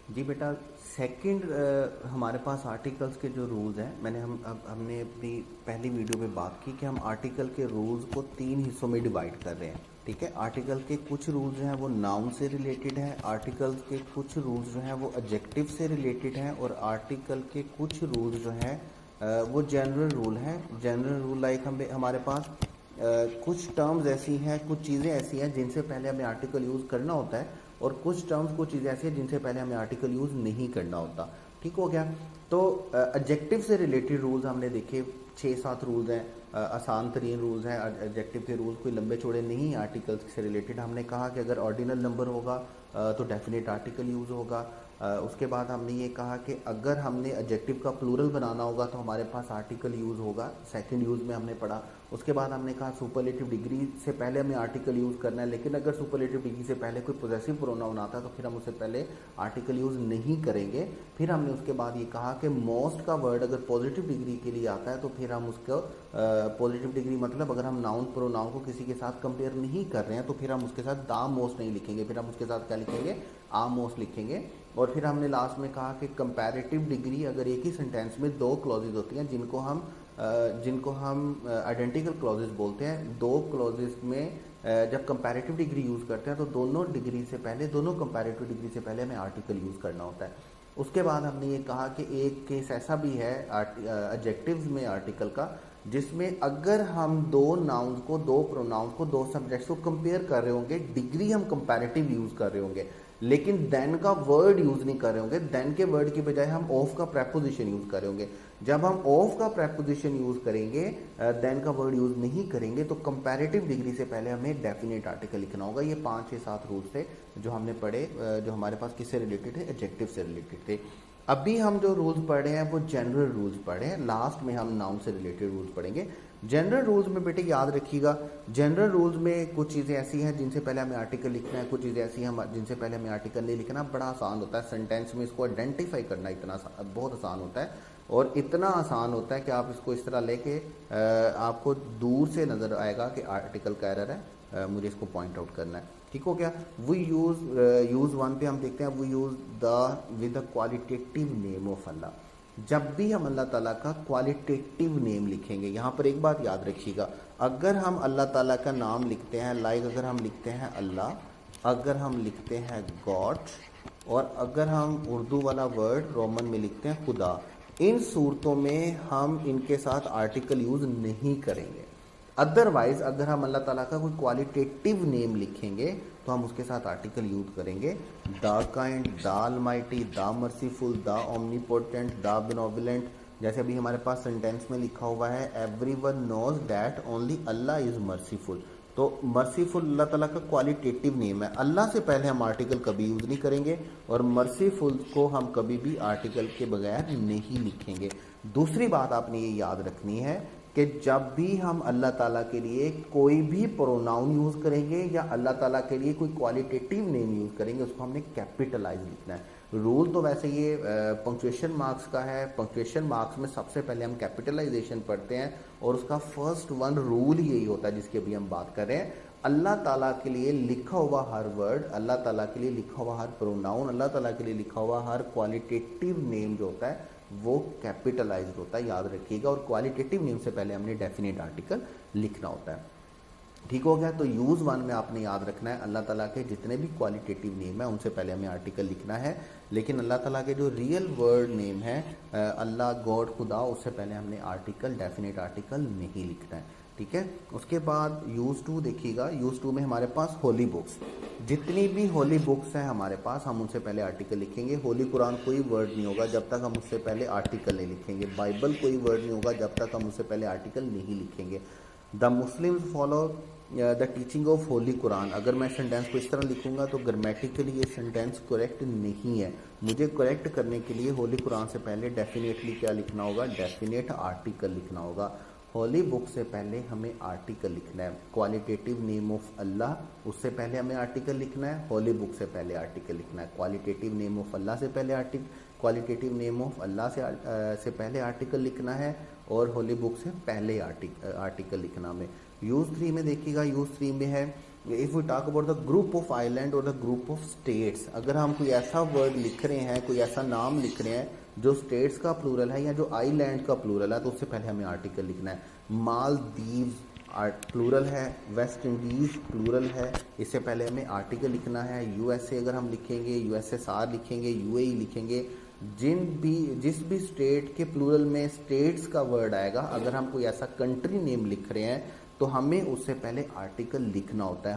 जी बेटा, सेकंड हमारे पास आर्टिकल्स के जो रूल्स हैं, हमने अपनी पहली वीडियो में बात की कि हम आर्टिकल के रूल्स को 3 हिस्सों में डिवाइड कर रहे हैं। ठीक है, आर्टिकल के कुछ रूल्स जो हैं वो नाउन से रिलेटेड हैं, आर्टिकल्स के कुछ रूल्स जो हैं वो एडजेक्टिव से रिलेटेड हैं, और आर्टिकल के कुछ रूल्स जो हैं वो जनरल रूल हैं। जनरल रूल लाइक हमारे पास कुछ टर्म्स ऐसी हैं, कुछ चीज़ें ऐसी हैं जिनसे पहले हमें आर्टिकल यूज़ करना होता है, और कुछ टर्म्स, कुछ चीज़ें ऐसी हैं जिनसे पहले हमें आर्टिकल यूज़ नहीं करना होता। ठीक हो गया। तो एडजेक्टिव से रिलेटेड रूल्स हमने देखे, 6-7 रूल्स हैं, आसान तरीन रूल्स हैं एडजेक्टिव के रूल्स, कोई लंबे चौड़े नहीं। आर्टिकल्स से रिलेटेड हमने कहा कि अगर ऑर्डिनल नंबर होगा तो डेफिनेट आर्टिकल यूज़ होगा। उसके बाद हमने ये कहा कि अगर हमने एडजेक्टिव का प्लूरल बनाना होगा तो हमारे पास आर्टिकल यूज़ होगा, सेकंड यूज़ में हमने पढ़ा। उसके बाद हमने कहा सुपरलेटिव डिग्री से पहले हमें आर्टिकल यूज़ करना है, लेकिन अगर सुपरलेटिव डिग्री से पहले कोई पोजेसिव प्रोनाउन आता है तो फिर हम उससे पहले आर्टिकल यूज़ नहीं करेंगे। फिर हमने उसके बाद ये कहा कि मोस्ट का वर्ड अगर पॉजिटिव डिग्री के लिए आता है तो फिर हम उसको पॉजिटिव डिग्री मतलब अगर हम नाउन प्रोनाउन को किसी के साथ कंपेयर नहीं कर रहे हैं तो फिर हम उसके साथ द मोस्ट नहीं लिखेंगे, फिर हम उसके साथ क्या लिखेंगे, आ मोस्ट लिखेंगे। और फिर हमने लास्ट में कहा कि कंपैरेटिव डिग्री अगर एक ही सेंटेंस में 2 क्लॉजेज होती हैं जिनको हम आइडेंटिकल क्लॉजेज बोलते हैं, 2 क्लॉजेज में जब कंपैरेटिव डिग्री यूज़ करते हैं तो दोनों डिग्री से पहले, दोनों कंपैरेटिव डिग्री से पहले हमें आर्टिकल यूज़ करना होता है। उसके बाद हमने ये कहा कि एक केस ऐसा भी है एडजेक्टिव्स में आर्टिकल का, जिसमें अगर हम 2 नाउन्स को, 2 प्रोनाउंस को, 2 सब्जेक्ट्स को कंपेयर कर रहे होंगे, डिग्री हम कंपैरेटिव यूज़ कर रहे होंगे, लेकिन देन का वर्ड यूज़ नहीं कर रहे होंगे, देन के वर्ड की बजाय हम ऑफ का प्रेपोजिशन यूज़ कर रहे होंगे। जब हम ऑफ का प्रेपोजिशन यूज़ करेंगे, देन का वर्ड यूज़ नहीं करेंगे, तो कंपैरेटिव डिग्री से पहले हमें डेफिनेट आर्टिकल लिखना होगा। ये 5-6-7 रूल्स थे जो हमने पढ़े, जो हमारे पास किससे रिलेटेड है, एडजेक्टिव से रिलेटेड थे। अभी हम जो रूल्स पढ़ रहे हैं वो जनरल रूल्स पढ़े हैं, लास्ट में हम नाउन से रिलेटेड रूल्स पढ़ेंगे। जनरल रूल्स में बेटे याद रखिएगा, जनरल रूल्स में कुछ चीज़ें ऐसी हैं जिनसे पहले हमें आर्टिकल लिखना है, कुछ चीज़ें ऐसी हैं जिनसे पहले हमें आर्टिकल नहीं लिखना। बड़ा आसान होता है सेंटेंस में इसको आइडेंटिफाई करना, बहुत आसान होता है, और इतना आसान होता है कि आप इसको इस तरह लेके आपको दूर से नज़र आएगा कि आर्टिकल का एरर है, मुझे इसको पॉइंट आउट करना है। ठीक हो गया। वी यूज़ 1 पे हम देखते हैं, we use the with the qualitative name of Allah. जब भी हम अल्लाह ताला का क्वालिटेटिव नेम लिखेंगे, यहाँ पर एक बात याद रखिएगा, अगर हम अल्लाह ताला का नाम लिखते हैं, लाइक अगर हम लिखते हैं अल्लाह, अगर हम लिखते हैं गॉड, और अगर हम उर्दू वाला वर्ड रोमन में लिखते हैं खुदा, इन सूरतों में हम इनके साथ आर्टिकल यूज़ नहीं करेंगे। अदरवाइज अगर हम अल्लाह ताला का कोई क्वालिटेटिव नेम लिखेंगे तो हम उसके साथ आर्टिकल यूज करेंगे, the kind, the almighty, the merciful, the omnipotent, the benevolent. जैसे अभी हमारे पास सेंटेंस में लिखा हुआ है, everyone knows that only Allah is merciful. तो मर्सीफुल अल्लाह ताला का क्वालिटेटिव नेम है, अल्लाह से पहले हम आर्टिकल कभी यूज़ नहीं करेंगे, और मर्सीफुल को हम कभी भी आर्टिकल के बगैर नहीं लिखेंगे। दूसरी बात आपने ये याद रखनी है कि जब भी हम अल्लाह ताला के लिए कोई भी प्रोनाउन यूज़ करेंगे या अल्लाह ताला के लिए कोई क्वालिटेटिव नेम यूज़ करेंगे, उसको हमने कैपिटलाइज लिखना है। रूल तो वैसे ये पंक्चुएशन मार्क्स का है, पंक्चुएशन मार्क्स में सबसे पहले हम कैपिटलाइजेशन पढ़ते हैं, और उसका फर्स्ट 1 रूल यही होता है जिसकी अभी हम बात कर रहे हैं। अल्लाह ताला के लिए लिखा हुआ हर वर्ड, अल्लाह ताला के लिए लिखा हुआ हर प्रोनाउन, अल्लाह ताला के लिए लिखा हुआ हर क्वालिटेटिव नेम जो होता है वो कैपिटलाइज्ड होता है, याद रखिएगा। और क्वालिटेटिव नेम से पहले हमने डेफिनेट आर्टिकल लिखना होता है। ठीक हो गया। तो यूज़ 1 में आपने याद रखना है, अल्लाह ताला के जितने भी क्वालिटेटिव नेम है उनसे पहले हमें आर्टिकल लिखना है, लेकिन अल्लाह ताला के जो रियल वर्ड नेम है, अल्लाह, गॉड, खुदा, उससे पहले हमने आर्टिकल, डेफिनेट आर्टिकल नहीं लिखना है। ठीक है। उसके बाद यूज़ 2 देखिएगा, यूज़ 2 में हमारे पास होली बुक्स, जितनी भी होली बुक्स हैं हमारे पास, हम उनसे पहले आर्टिकल लिखेंगे। होली कुरान कोई वर्ड नहीं होगा जब तक हम उससे पहले आर्टिकल नहीं लिखेंगे, बाइबल कोई वर्ड नहीं होगा जब तक हम उससे पहले आर्टिकल नहीं लिखेंगे। The Muslims follow the teaching of Holi Quran, अगर मैं सेंटेंस को इस तरह लिखूंगा तो ग्रामेटिकली ये सेंटेंस करेक्ट नहीं है, मुझे करेक्ट करने के लिए होली कुरान से पहले डेफिनेटली क्या लिखना होगा, डेफिनेट आर्टिकल लिखना होगा। होली बुक से पहले हमें आर्टिकल लिखना है। क्वालिटेटिव नेम ऑफ अल्लाह, उससे पहले हमें आर्टिकल लिखना है, होली बुक से पहले आर्टिकल लिखना है। क्वालिटेटिव नेम ऑफ अल्लाह से पहले क्वालिटेटिव नेम ऑफ अल्लाह से पहले आर्टिकल लिखना है, और होली बुक से पहले आर्टिकल लिखना हमें। यूज़ 3 में देखिएगा, यूज़ 3 में है if we talk about the group of island और द ग्रुप ऑफ स्टेट्स, अगर हम कोई ऐसा वर्ड लिख रहे हैं, कोई ऐसा नाम लिख रहे हैं जो स्टेट्स का प्लूरल है या जो आइलैंड का प्लूरल है, तो उससे पहले हमें आर्टिकल लिखना है। मालदीव्स प्लूरल है, वेस्ट इंडीज़ प्लूरल है, इससे पहले हमें आर्टिकल लिखना है। यूएसए अगर हम लिखेंगे, यूएसएसआर लिखेंगे, यूएई लिखेंगे, जिस भी स्टेट के प्लूरल में स्टेट्स का वर्ड आएगा, अगर हम कोई ऐसा कंट्री नेम लिख रहे हैं तो हमें उससे पहले आर्टिकल लिखना होता है।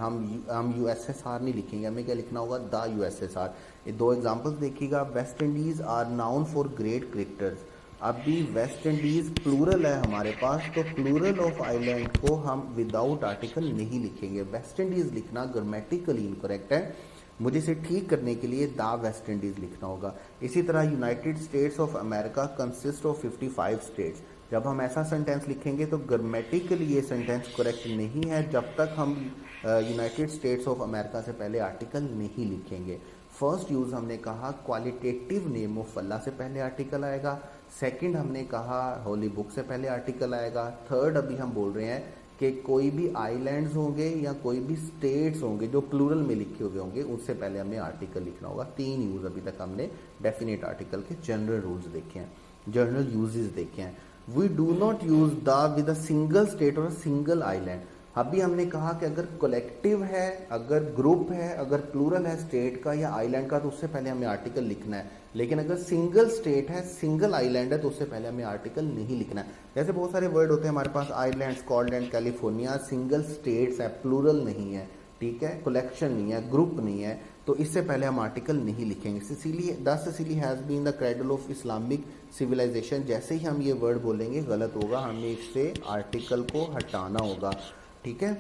हम यूएसएसआर नहीं लिखेंगे, हमें क्या लिखना होगा, द यूएसएसआर। ये दो एग्जांपल्स देखिएगा। West Indies are known for great cricketers. अभी वेस्ट इंडीज़ प्लूरल है हमारे पास, तो प्लूरल ऑफ आइलैंड को हम विदाउट आर्टिकल नहीं लिखेंगे। वेस्ट इंडीज़ लिखना ग्रामेटिकली इनकरेक्ट है, मुझे इसे ठीक करने के लिए द वेस्ट इंडीज़ लिखना होगा। इसी तरह United states of America consist of 55 states. जब हम ऐसा सेंटेंस लिखेंगे तो ग्रामेटिकली ये सेंटेंस करेक्ट नहीं है जब तक हम यूनाइटेड स्टेट्स ऑफ अमेरिका से पहले आर्टिकल नहीं लिखेंगे। फर्स्ट यूज़ हमने कहा क्वालिटेटिव नेम ऑफ अल्लाह से पहले आर्टिकल आएगा। सेकंड हमने कहा होली बुक से पहले आर्टिकल आएगा। थर्ड अभी हम बोल रहे हैं कि कोई भी आइलैंड्स होंगे या कोई भी स्टेट्स होंगे जो प्लूरल में लिखे हुए होंगे, उससे पहले हमें आर्टिकल लिखना होगा। तीन यूज़ अभी तक हमने डेफिनेट आर्टिकल के जनरल रूल्स देखे हैं, जनरल यूजेस देखे हैं। We do not use the with a single state और सिंगल आइलैंड। अभी हमने कहा कि अगर कलेक्टिव है, अगर ग्रुप है, अगर प्लूरल है स्टेट का या आइलैंड का, तो उससे पहले हमें आर्टिकल लिखना है। लेकिन अगर सिंगल स्टेट है, सिंगल आइलैंड है, तो उससे पहले हमें आर्टिकल नहीं लिखना है। जैसे बहुत सारे वर्ड होते हैं हमारे पास, island, Scotland, California, single states है, प्लूरल नहीं है, ठीक है, कलेक्शन नहीं है, ग्रुप नहीं है, तो इससे पहले हम आर्टिकल नहीं लिखेंगे। Sicily, the Sicily has been the cradle of Islamic civilization. जैसे ही हम ये वर्ड बोलेंगे गलत होगा, हमें इससे आर्टिकल को हटाना होगा, ठीक है।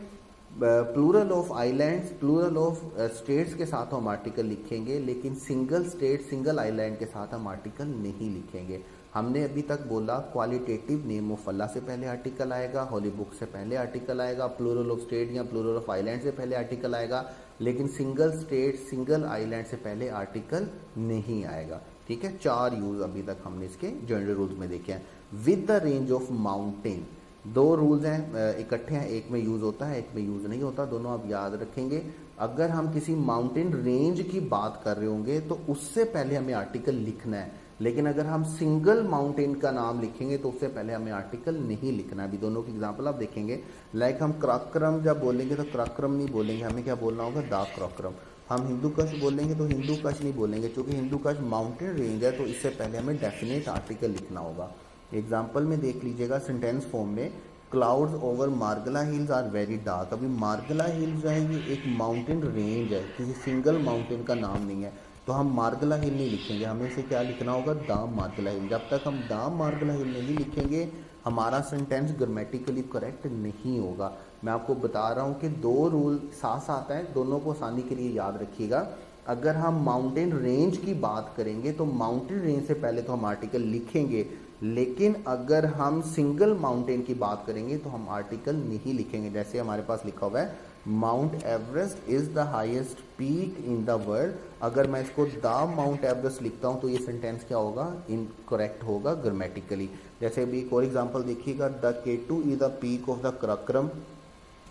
Plural of islands, plural of states के साथ हम आर्टिकल लिखेंगे, लेकिन सिंगल स्टेट, सिंगल आइलैंड के साथ हम आर्टिकल नहीं लिखेंगे। हमने अभी तक बोला क्वालिटेटिव नेम ऑफ अल्लाह से पहले आर्टिकल आएगा, होली बुक से पहले आर्टिकल आएगा, प्लूरल ऑफ स्टेट या प्लूरल ऑफ आइलैंड से पहले आर्टिकल आएगा, लेकिन सिंगल स्टेट, सिंगल आइलैंड से पहले आर्टिकल नहीं आएगा, ठीक है। चार यूज अभी तक हमने इसके जनरल रूल्स में देखे हैं। With the range of mountain, दो रूल्स हैं, इकट्ठे हैं, एक में यूज़ होता है, एक में यूज़ नहीं होता, दोनों आप याद रखेंगे। अगर हम किसी माउंटेन रेंज की बात कर रहे होंगे तो उससे पहले हमें आर्टिकल लिखना है, लेकिन अगर हम सिंगल माउंटेन का नाम लिखेंगे तो उससे पहले हमें आर्टिकल नहीं लिखना है। अभी दोनों की एग्जांपल आप देखेंगे। लाइक हम क्राक्रम जब बोलेंगे तो क्राक्रम नहीं बोलेंगे, हमें क्या बोलना होगा, दा क्राक्रम। हम हिंदू कश बोलेंगे तो हिंदू कश नहीं बोलेंगे, क्योंकि हिंदू कश माउंटेन रेंज है, तो इससे पहले हमें डेफिनेट आर्टिकल लिखना होगा। एग्जाम्पल में देख लीजिएगा सेंटेंस फॉर्म में, clouds over Margalla hills are very dark. अभी मार्गला हिल्स जो है ये एक माउंटेन रेंज है, किसी सिंगल माउंटेन का नाम नहीं है, तो हम मार्गला हिल नहीं लिखेंगे, हमें इसे क्या लिखना होगा, दाम मार्गला हिल। जब तक हम दाम मार्गला हिल नहीं लिखेंगे हमारा सेंटेंस ग्रामेटिकली करेक्ट नहीं होगा। मैं आपको बता रहा हूँ कि दो रूल साथ साथ हैं, दोनों को आसानी के लिए याद रखिएगा। अगर हम माउंटेन रेंज की बात करेंगे तो माउंटेन रेंज से पहले तो हम आर्टिकल लिखेंगे, लेकिन अगर हम सिंगल माउंटेन की बात करेंगे तो हम आर्टिकल नहीं लिखेंगे। जैसे हमारे पास लिखा हुआ है mount Everest is the highest peak in the world. अगर मैं इसको द माउंट एवरेस्ट लिखता हूँ तो ये सेंटेंस क्या होगा, इनकरेक्ट होगा ग्रामेटिकली। जैसे अभी एक और एग्जांपल देखिएगा, the K two is the peak of the Karakoram.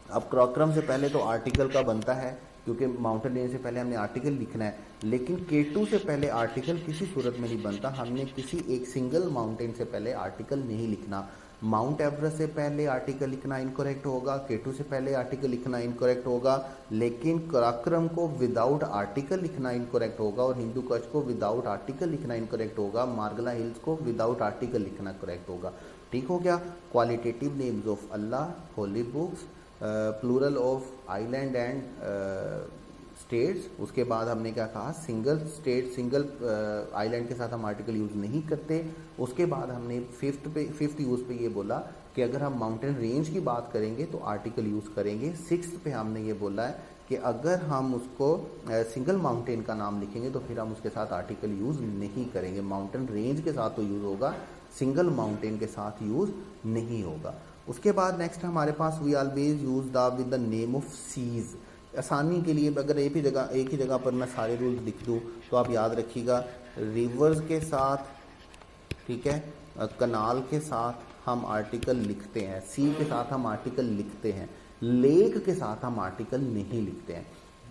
अब क्राक्रम से पहले तो आर्टिकल का बनता है, क्योंकि माउंटेन रेंज से पहले हमने आर्टिकल लिखना है, लेकिन K2 से पहले आर्टिकल किसी सूरत में नहीं बनता। हमने किसी एक सिंगल माउंटेन से पहले आर्टिकल नहीं लिखना। माउंट एवरेस्ट से पहले आर्टिकल लिखना इनकरेक्ट होगा, K2 से पहले आर्टिकल लिखना इनकरेक्ट होगा, लेकिन क्राक्रम को विदाउट आर्टिकल लिखना इनकरेक्ट होगा, और हिंदू कच को विदाउट आर्टिकल लिखना इनकरेक्ट होगा, मार्गला हिल्स को विदाउट आर्टिकल लिखना करेक्ट होगा। ठीक हो गया। Qualitative names of Allah, holy books, plural of island and states. उसके बाद हमने क्या कहा, सिंगल स्टेट, सिंगल आइलैंड के साथ हम आर्टिकल यूज़ नहीं करते। उसके बाद हमने फिफ्थ यूज़ पे ये बोला कि अगर हम माउंटेन रेंज की बात करेंगे तो आर्टिकल यूज़ करेंगे। सिक्स्थ पे हमने ये बोला है कि अगर हम उसको सिंगल माउंटेन का नाम लिखेंगे तो फिर हम उसके साथ आर्टिकल यूज़ नहीं करेंगे। माउंटेन रेंज के साथ तो यूज़ होगा, सिंगल माउंटेन के साथ यूज़ नहीं होगा। उसके बाद नेक्स्ट हमारे पास we always use the with the name of seas. आसानी के लिए अगर एक ही जगह पर मैं सारे रूल्स लिख दूँ तो आप याद रखिएगा, रिवर्स के साथ, ठीक है, कनाल के साथ हम आर्टिकल लिखते हैं, सी के साथ हम आर्टिकल लिखते हैं, लेक के साथ हम आर्टिकल नहीं लिखते हैं।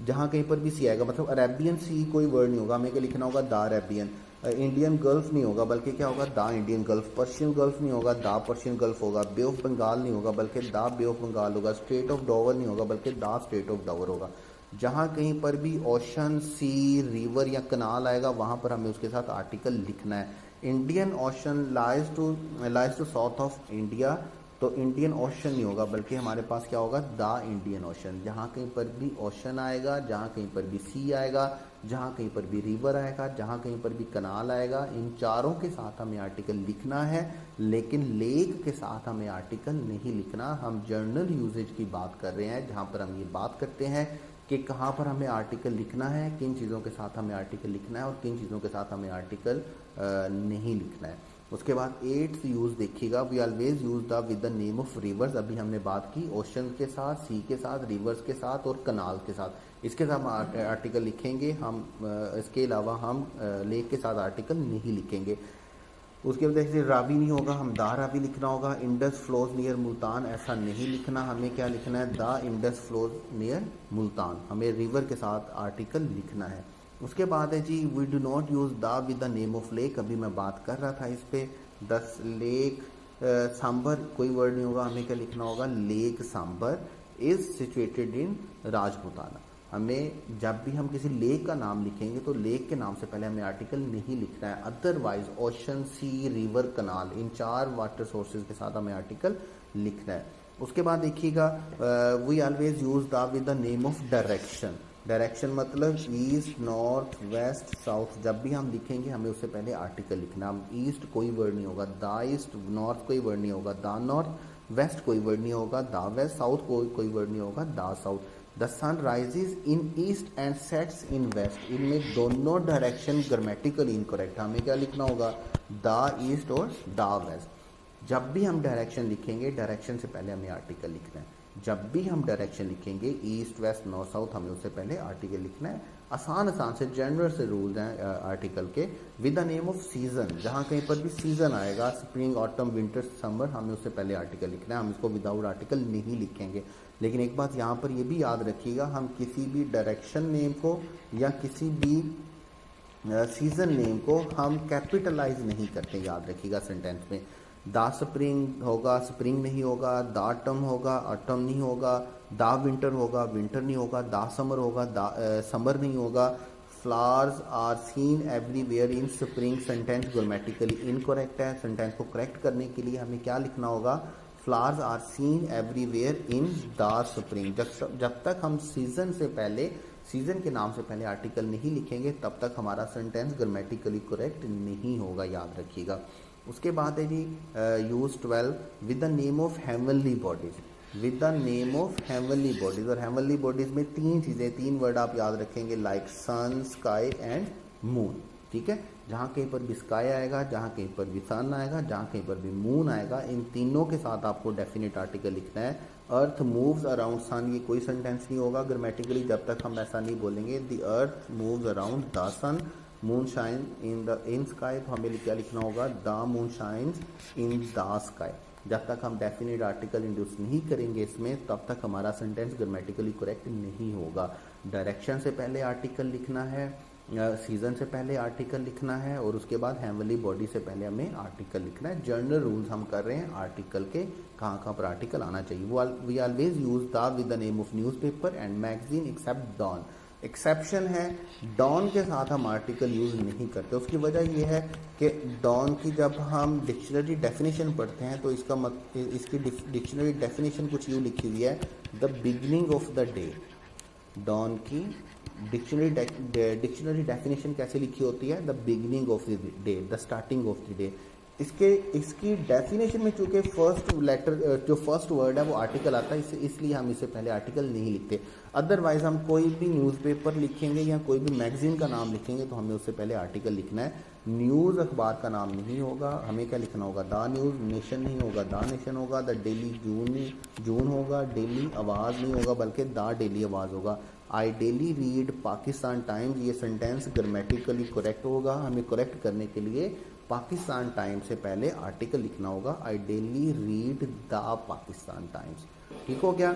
जहाँ कहीं पर भी सी आएगा, मतलब अरेबियन सी कोई वर्ड नहीं होगा, हमें क्या लिखना होगा, द अरेबियन। इंडियन गल्फ नहीं होगा बल्कि क्या होगा, the Indian gulf. Persian gulf नहीं होगा, द पर्शियन गल्फ होगा। बे ऑफ बंगाल नहीं होगा बल्कि द बे ऑफ बंगाल होगा। स्ट्रेट ऑफ डॉवर नहीं होगा बल्कि द स्ट्रेट ऑफ डॉवर होगा। जहाँ कहीं पर भी ओशन, सी, रिवर या कनाल आएगा वहाँ पर हमें उसके साथ आर्टिकल लिखना है। Indian Ocean lies to south of India, तो इंडियन ओशन नहीं होगा बल्कि हमारे पास क्या होगा, द इंडियन ओशन। जहाँ कहीं पर भी ओशन आएगा, जहाँ कहीं पर भी सी आएगा, जहाँ कहीं पर भी रिवर आएगा, जहाँ कहीं पर भी कनाल आएगा, इन चारों के साथ हमें आर्टिकल लिखना है। लेकिन लेक के साथ हमें आर्टिकल नहीं लिखना। हम जर्नल यूजेज की बात कर रहे हैं, जहाँ पर हम ये बात करते हैं कि कहाँ पर हमें आर्टिकल लिखना है, किन चीज़ों के साथ हमें आर्टिकल लिखना है और किन चीज़ों के साथ हमें आर्टिकल नहीं लिखना है। उसके बाद 8th यूज़ देखिएगा, we always use the with the name of rivers. अभी हमने बात की ओशन के साथ, सी के साथ, रिवर्स के साथ और कनाल के साथ, इसके साथ हम आर्टिकल लिखेंगे। हम इसके अलावा हम लेक के साथ आर्टिकल नहीं लिखेंगे। उसके बाद देखिए रावी नहीं होगा, हम दा रावी लिखना होगा। इंडस फ्लोज नियर मुल्तान, ऐसा नहीं लिखना, हमें क्या लिखना है, the Indus flows near Multan. हमें रिवर के साथ आर्टिकल लिखना है। उसके बाद है जी, we do not use the with the name of lake. अभी मैं बात कर रहा था इस पे, दस लेक सांबर कोई वर्ड नहीं होगा, हमें क्या लिखना होगा, lake Sambhar is situated in Rajputana. हमें जब भी हम किसी लेक का नाम लिखेंगे तो लेक के नाम से पहले हमें आर्टिकल नहीं लिखना है। Otherwise ocean, sea, river, canal, इन 4 वाटर सोर्सेज के साथ हमें आर्टिकल लिखना है। उसके बाद देखिएगा, we always use the with the name of direction. Direction मतलब ईस्ट, नॉर्थ, वेस्ट, साउथ। जब भी हम लिखेंगे हमें उससे पहले आर्टिकल लिखना। ईस्ट कोई वर्ड नहीं होगा, द ईस्ट। नॉर्थ कोई वर्ड नहीं होगा, द नॉर्थ। वेस्ट कोई वर्ड नहीं होगा, द वेस्ट। साउथ कोई वर्ड नहीं होगा, the south. The sun rises in east and sets in west. इनमें दोनों डायरेक्शन ग्रामेटिकली इनकरेक्ट। हमें क्या लिखना होगा, द ईस्ट और द वेस्ट। जब भी हम डायरेक्शन लिखेंगे, डायरेक्शन से पहले हमें आर्टिकल लिखना है। जब भी हम डायरेक्शन लिखेंगे, ईस्ट, वेस्ट, नॉर्थ, साउथ, हमें उससे पहले आर्टिकल लिखना है। आसान से जनरल से रूल्स हैं आर्टिकल के। With the name off season, जहाँ कहीं पर भी सीजन आएगा, स्प्रिंग, ऑटम, विंटर, समर, हमें उससे पहले आर्टिकल लिखना है। हम इसको विदाउट आर्टिकल नहीं लिखेंगे। लेकिन एक बात यहाँ पर ये भी याद रखिएगा, हम किसी भी डायरेक्शन नेम को या किसी भी सीजन नेम को हम कैपिटलाइज नहीं करते, याद रखिएगा सेंटेंस में। द स्प्रिंग होगा, स्प्रिंग नहीं होगा। द ऑटम होगा, ऑटम नहीं होगा। द विंटर होगा, विंटर नहीं होगा। द समर होगा, समर नहीं होगा। Flowers are seen everywhere in spring, sentence grammatically incorrect है। सेंटेंस को करेक्ट करने के लिए हमें क्या लिखना होगा, flowers are seen everywhere in the spring. जब तक हम सीजन से पहले, सीजन के नाम से पहले आर्टिकल नहीं लिखेंगे तब तक हमारा सेंटेंस ग्रामेटिकली करेक्ट नहीं होगा, याद रखिएगा। उसके बाद है जी use 12 with the name of heavenly bodies. With the name of heavenly bodies, और हेवनली बॉडीज में 3 चीज़ें, 3 वर्ड आप याद रखेंगे, like sun, sky and moon. ठीक है, जहाँ कहीं पर भी स्काई आएगा, जहाँ कहीं पर भी सन आएगा, जहाँ कहीं पर भी मून आएगा, इन तीनों के साथ आपको डेफिनेट आर्टिकल लिखना है। अर्थ मूव्स अराउंड सन, ये कोई सेंटेंस नहीं होगा ग्रामेटिकली जब तक हम ऐसा नहीं बोलेंगे। The earth moves around the sun. Moon shine in sky, तो हमें क्या लिखना होगा, the moon shines in the sky. जब तक हम डेफिनेट आर्टिकल इंड्यूस नहीं करेंगे इसमें, तब तक हमारा सेंटेंस ग्रामेटिकली करेक्ट नहीं होगा। डायरेक्शन से पहले आर्टिकल लिखना है, सीजन से पहले आर्टिकल लिखना है, और उसके बाद हेवनली बॉडी से पहले हमें आर्टिकल लिखना है। जर्नल रूल्स हम कर रहे हैं आर्टिकल के, कहाँ कहाँ पर आर्टिकल आना चाहिए। We always use the with the name of newspaper and magazine except Dawn. Exception है, डॉन के साथ हम आर्टिकल यूज़ नहीं करते। उसकी वजह यह है कि डॉन की जब हम डिक्शनरी डेफिनेशन पढ़ते हैं तो इसकी डिक्शनरी डेफिनेशन कुछ यूँ लिखी हुई है, the beginning of the day. Dawn की डिक्शनरी डेफिनेशन कैसे लिखी होती है, the beginning of the day, the starting of the day. इसकी डेफिनेशन में चूंकि जो फर्स्ट वर्ड है वो आर्टिकल आता है, इसलिए हम इससे पहले आर्टिकल नहीं लिखते। अदरवाइज हम कोई भी न्यूज़पेपर लिखेंगे या कोई भी मैगजीन का नाम लिखेंगे तो हमें उससे पहले आर्टिकल लिखना है। न्यूज़ अखबार का नाम नहीं होगा, हमें क्या लिखना होगा, द न्यूज़। नेशन नहीं होगा, द नेशन होगा। द डेली जून होगा, डेली आवाज़ नहीं होगा बल्कि द डेली आवाज़ होगा। I daily read Pakistan times, ये सेंटेंस ग्रामेटिकली करेक्ट होगा। हमें करेक्ट करने के लिए पाकिस्तान टाइम्स से पहले आर्टिकल लिखना होगा, I daily read the Pakistan Times. ठीक हो गया।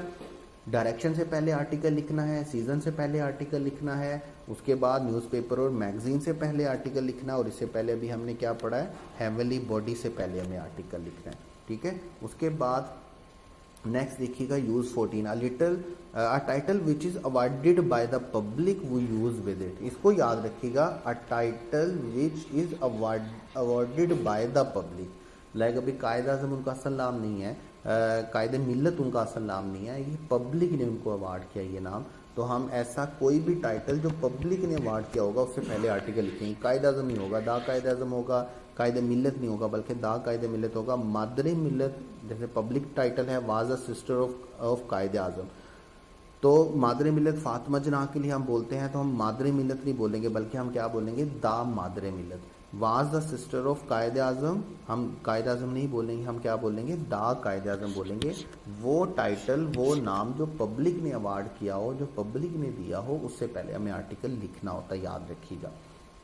डायरेक्शन से पहले आर्टिकल लिखना है, सीज़न से पहले आर्टिकल लिखना है, उसके बाद न्यूज़पेपर और मैगजीन से पहले आर्टिकल लिखना है, और इससे पहले अभी हमने क्या पढ़ा है, हेवनली बॉडी से पहले हमें आर्टिकल लिखना है, ठीक है। उसके बाद नेक्स्ट देखिएगा use 14, a little a title which is awarded by the public we use with it. इसको याद रखिएगा, a title which is awarded by the public. Like अभी कायद आज़म उनका असल नाम नहीं है, कायद मिल्लत उनका असल नाम नहीं है, ये पब्लिक ने उनको अवार्ड किया ये नाम। तो हम ऐसा कोई भी टाइटल जो पब्लिक ने अवार्ड किया होगा उससे पहले आर्टिकल लिखेंगे। कायद आज़म नहीं होगा, दा कायद आज़म होगा, कायद मिल्लत नहीं होगा, बल्कि दा कायद मिल्लत होगा। मादरे मिल्लत जैसे पब्लिक टाइटल है, वाज अ सिस्टर ऑफ कायद आज़म, तो मादरे मिल्लत फातिमा जना के लिए हम बोलते हैं तो हम मादरे मिल्लत नहीं बोलेंगे, बल्कि हम क्या बोलेंगे, दा मादरे मिल्लत। वाज द सिस्टर ऑफ कायद आज़म, हम कायद आज़म नहीं बोलेंगे, हम क्या बोलेंगे, दा कायद आज़म बोलेंगे। वो टाइटल, वो नाम जो पब्लिक ने अवार्ड किया हो, जो पब्लिक ने दिया हो, उससे पहले हमें आर्टिकल लिखना होता है, याद रखिएगा,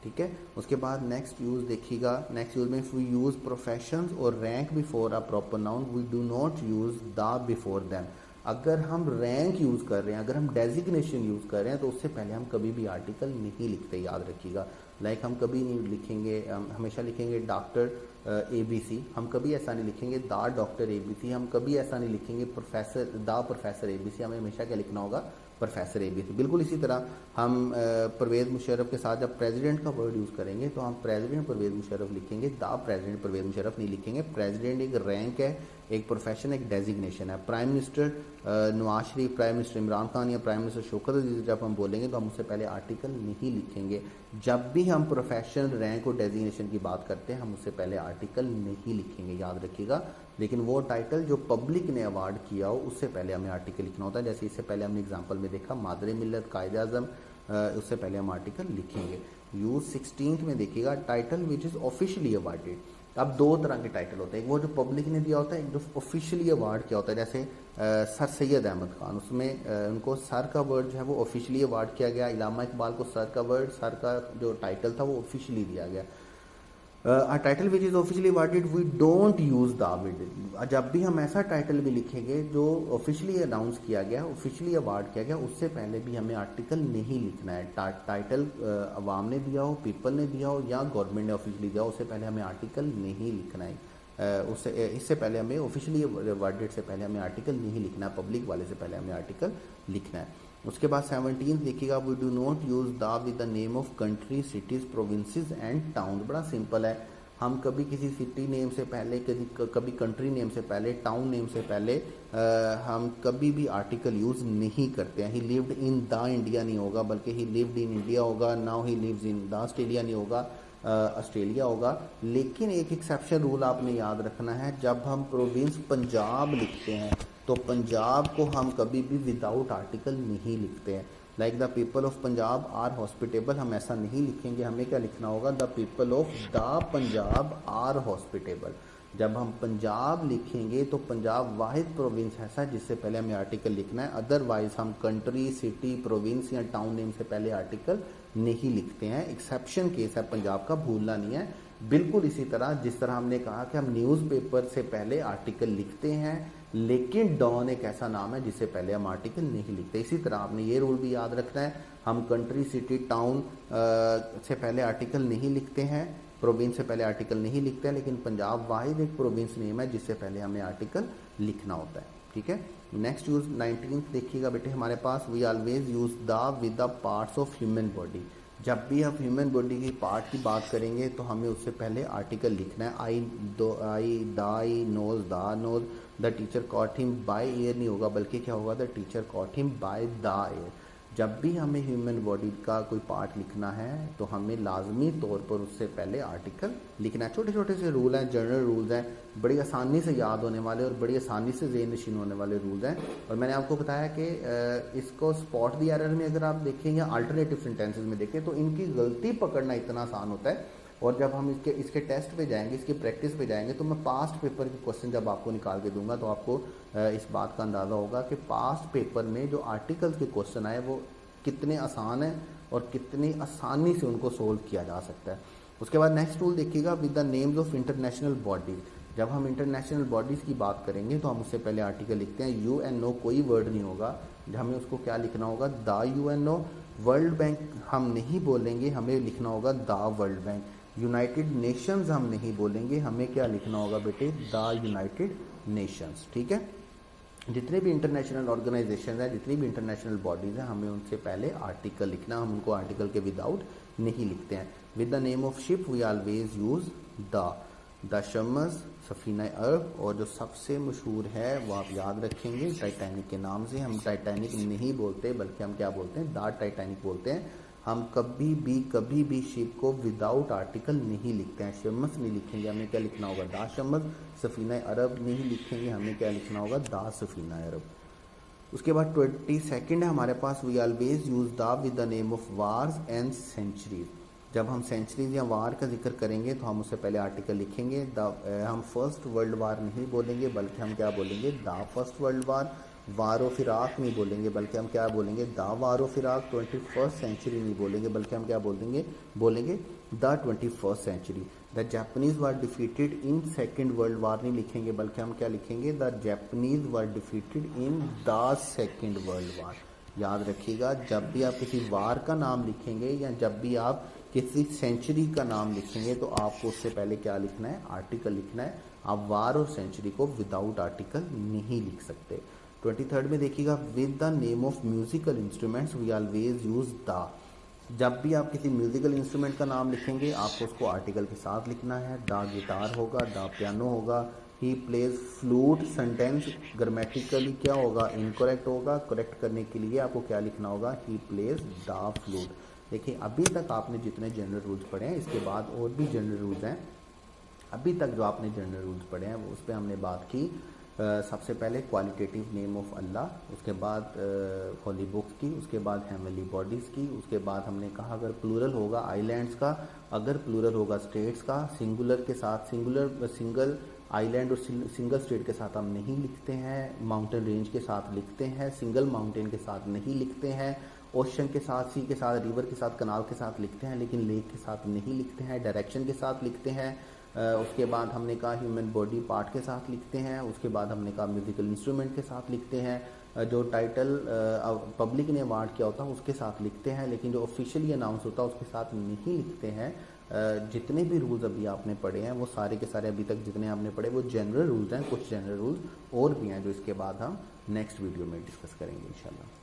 ठीक है। उसके बाद नेक्स्ट यूज देखिएगा, नेक्स्ट यूज में इफ वी यूज प्रोफेशंस और rank before a proper noun we do not use the before them. अगर हम रैंक यूज कर रहे हैं, अगर हम डेजिग्नेशन यूज कर रहे हैं, तो उससे पहले हम कभी भी आर्टिकल नहीं लिखते, याद रखिएगा। लाइक हम कभी नहीं लिखेंगे, हम हमेशा लिखेंगे डॉक्टर ABC, हम कभी ऐसा नहीं लिखेंगे दा डॉक्टर ABC, हम कभी ऐसा नहीं लिखेंगे प्रोफेसर दा प्रोफेसर ABC, हमें हमेशा क्या लिखना होगा, प्रोफेसर ABC। बिल्कुल इसी तरह हम परवेज़ मुशर्रफ के साथ जब प्रेसिडेंट का वर्ड यूज़ करेंगे तो हम प्रेसिडेंट परवेज़ मुशर्रफ लिखेंगे, दा प्रेसिडेंट परवेज़ मुशर्रफ नहीं लिखेंगे। प्रेसिडेंट एक रैंक है, एक प्रोफेशन, एक डेजिग्नेशन है। Prime minister Nawaz Sharif, prime minister Imran Khan या प्राइम मिनिस्टर शौकत अजीज जब हम बोलेंगे तो हम उससे पहले आर्टिकल नहीं लिखेंगे। जब भी हम प्रोफेशन, रैंक और डेजिग्नेशन की बात करते हैं हम उससे पहले आर्टिकल नहीं लिखेंगे, याद रखिएगा। लेकिन वो टाइटल जो पब्लिक ने अवार्ड किया हो उससे पहले हमें आर्टिकल लिखना होता है। जैसे इससे पहले हमने एग्जाम्पल में देखा मादरे मिल्लत, कायद आज़म, उससे पहले हम आर्टिकल लिखेंगे। यूज 16 में देखिएगा, title which is officially awarded. अब दो तरह के टाइटल होते हैं, एक वो जो पब्लिक ने दिया होता है, एक जो ऑफिशियली अवार्ड किया होता है। जैसे सर सैयद अहमद खान, उसमें उनको सर का वर्ड जो है वो ऑफिशियली अवार्ड किया गया। इलामा इकबाल को सर का वर्ड, सर का जो टाइटल था वो ऑफिशियली दिया गया। A title which is officially awarded we don't use the with. जब भी हम ऐसा टाइटल भी लिखेंगे जो ऑफिशियली अनाउंस किया गया, ऑफिशियली अवार्ड किया गया, उससे पहले भी हमें आर्टिकल नहीं लिखना है। टाइटल अवाम ने दिया हो, पीपल ने दिया हो या गवर्नमेंट ने ऑफिशियली दिया हो, उससे पहले हमें आर्टिकल नहीं लिखना है। उससे इससे पहले हमें ऑफिशियली अवार्डेड से पहले हमें आर्टिकल नहीं लिखना है, पब्लिक वाले से पहले हमें आर्टिकल लिखना है। उसके बाद 17 देखिएगा, we do not use the with the name of country, cities, provinces and town. बड़ा सिंपल है, हम कभी किसी सिटी नेम से पहले, कभी कंट्री नेम से पहले, टाउन नेम से पहले हम कभी भी आर्टिकल यूज़ नहीं करते हैं। He lived in the India नहीं होगा, बल्कि ही लिव्ड इन इंडिया होगा। Now he lives in the Australia नहीं होगा, ऑस्ट्रेलिया होगा। लेकिन एक एक्सेप्शन रूल आपने याद रखना है, जब हम प्रोविंस पंजाब लिखते हैं तो पंजाब को हम कभी भी विदाउट आर्टिकल नहीं लिखते हैं। Like the people of Punjab are hospitable, हम ऐसा नहीं लिखेंगे, हमें क्या लिखना होगा, the people of the Punjab are hospitable. जब हम पंजाब लिखेंगे तो पंजाब वाहिद प्रोविंस है ऐसा जिससे पहले हमें आर्टिकल लिखना है। अदरवाइज हम कंट्री, सिटी, प्रोविंस या टाउन नेम से पहले आर्टिकल नहीं लिखते हैं। एक्सेप्शन केस है पंजाब का, भूलना नहीं है। बिल्कुल इसी तरह जिस तरह हमने कहा कि हम न्यूज़पेपर से पहले आर्टिकल लिखते हैं, लेकिन डॉन एक ऐसा नाम है जिससे पहले हम आर्टिकल नहीं लिखते। इसी तरह आपने ये रूल भी याद रखना है, हम कंट्री, सिटी, टाउन से पहले आर्टिकल नहीं लिखते हैं, प्रोविंस से पहले आर्टिकल नहीं लिखते हैं, लेकिन पंजाब वाहिद एक प्रोविंस नेम है जिससे पहले हमें आर्टिकल लिखना होता है, ठीक है। नेक्स्ट यूज 19 देखिएगा बेटे हमारे पास, we always use the with the parts of human body. जब भी हम ह्यूमन बॉडी की पार्ट की बात करेंगे तो हमें उससे पहले आर्टिकल लिखना है। I, thy, nose, the nose, the teacher caught him by ear नहीं होगा, बल्कि क्या होगा, the teacher caught him by the ear. जब भी हमें ह्यूमन बॉडी का कोई पार्ट लिखना है तो हमें लाजमी तौर पर उससे पहले आर्टिकल लिखना है। छोटे छोटे से रूल हैं, जनरल रूल्स हैं, बड़ी आसानी से याद होने वाले और बड़ी आसानी से ज़हन नशीन होने वाले रूल्स हैं। और मैंने आपको बताया कि इसको स्पॉट द एरर में अगर आप देखें या अल्टरनेटिव सेंटेंसेस में देखें तो इनकी गलती पकड़ना इतना आसान होता है। और जब हम इसके टेस्ट पे जाएंगे, इसके प्रैक्टिस पे जाएंगे, तो मैं पास्ट पेपर के क्वेश्चन जब आपको निकाल के दूंगा तो आपको इस बात का अंदाज़ा होगा कि पास्ट पेपर में जो आर्टिकल्स के क्वेश्चन आए वो कितने आसान हैं और कितनी आसानी से उनको सोल्व किया जा सकता है। उसके बाद नेक्स्ट रूल देखिएगा, with the names of international bodies. जब हम इंटरनेशनल बॉडीज़ की बात करेंगे तो हम उससे पहले आर्टिकल लिखते हैं। UNO कोई वर्ड नहीं होगा, हमें उसको क्या लिखना होगा, द UNO। वर्ल्ड बैंक हम नहीं बोलेंगे, हमें लिखना होगा the world bank. United Nations हम नहीं बोलेंगे, हमें क्या लिखना होगा बेटे, द यूनाइटेड नेशंस। ठीक है, जितने भी इंटरनेशनल ऑर्गेनाइजेशन है, जितनी भी इंटरनेशनल बॉडीज़ हैं, हमें उनसे पहले आर्टिकल लिखना, हम उनको आर्टिकल के विदाउट नहीं लिखते हैं। With the name of ship we always use the Shams, Safina Arab, और जो सबसे मशहूर है वो आप याद रखेंगे टाइटैनिक के नाम से। हम टाइटैनिक नहीं बोलते बल्कि हम क्या बोलते हैं, द टाइटैनिक बोलते हैं। हम कभी भी शिप को विदाउट आर्टिकल नहीं लिखते हैं। शम्स नहीं लिखेंगे, हमें क्या लिखना होगा, द शम्स। सफ़ीना अरब नहीं लिखेंगे, हमें क्या लिखना होगा, द सफ़ीना अरब। उसके बाद 22 है हमारे पास, we always use the with the name of wars and centuries. जब हम सेंचुरीज या वार का जिक्र करेंगे तो हम उससे पहले आर्टिकल लिखेंगे। हम फर्स्ट वर्ल्ड वार नहीं बोलेंगे बल्कि हम क्या बोलेंगे, the first world war. War of Iraq नहीं बोलेंगे बल्कि हम क्या बोलेंगे, the war of Iraq. 21st century नहीं बोलेंगे बल्कि हम क्या बोलेंगे the 21st century. The Japanese were defeated in second world war नहीं लिखेंगे बल्कि हम क्या लिखेंगे, the Japanese were defeated in the second world war. याद रखिएगा, जब भी आप किसी वार का नाम लिखेंगे या जब भी आप किसी सेंचुरी का नाम लिखेंगे तो आपको उससे पहले क्या लिखना है, आर्टिकल लिखना है। आप वार और सेंचुरी को विदाउट आर्टिकल नहीं लिख सकते। 23 में देखिएगा, with the name of musical instruments we always use the. जब भी आप किसी म्यूजिकल इंस्ट्रूमेंट का नाम लिखेंगे आपको उसको आर्टिकल के साथ लिखना है। द गिटार होगा, द पियानो होगा। He plays flute, sentence grammatically क्या होगा, इनकरेक्ट होगा। करेक्ट करने के लिए आपको क्या लिखना होगा, ही प्लेज द फ्लूट। देखिए, अभी तक आपने जितने जनरल रूल्स पढ़े हैं, इसके बाद और भी जनरल रूल्स हैं। अभी तक जो आपने जनरल रूल्स पढ़े हैं वो उस पर हमने बात की। सबसे पहले क्वालिटेटिव नेम ऑफ अल्लाह, उसके बाद होली बुक्स की, उसके बाद हेवनली बॉडीज़ की, उसके बाद हमने कहा अगर प्लूरल होगा आइलैंड्स का, अगर प्लूरल होगा स्टेट्स का। सिंगुलर के साथ सिंगल आइलैंड और सिंगल स्टेट के साथ हम नहीं लिखते हैं। माउंटेन रेंज के साथ लिखते हैं, सिंगल माउंटेन के साथ नहीं लिखते हैं। ओशन के साथ, सी के साथ, रिवर के साथ, कनाल के साथ लिखते हैं, लेकिन लेक के साथ नहीं लिखते हैं। डायरेक्शन के साथ लिखते हैं। उसके बाद हमने कहा ह्यूमन बॉडी पार्ट के साथ लिखते हैं। उसके बाद हमने कहा म्यूजिकल इंस्ट्रूमेंट के साथ लिखते हैं। जो टाइटल पब्लिक ने अवार्ड किया होता है उसके साथ लिखते हैं, लेकिन जो ऑफिशियली अनाउंस होता है उसके साथ नहीं लिखते हैं। जितने भी रूल्स अभी आपने पढ़े हैं वो सारे के सारे अभी तक जितने आपने पढ़े वो जनरल रूल्स हैं। कुछ जनरल रूल्स और भी हैं जो इसके बाद हम नेक्स्ट वीडियो में डिस्कस करेंगे इंशाल्लाह।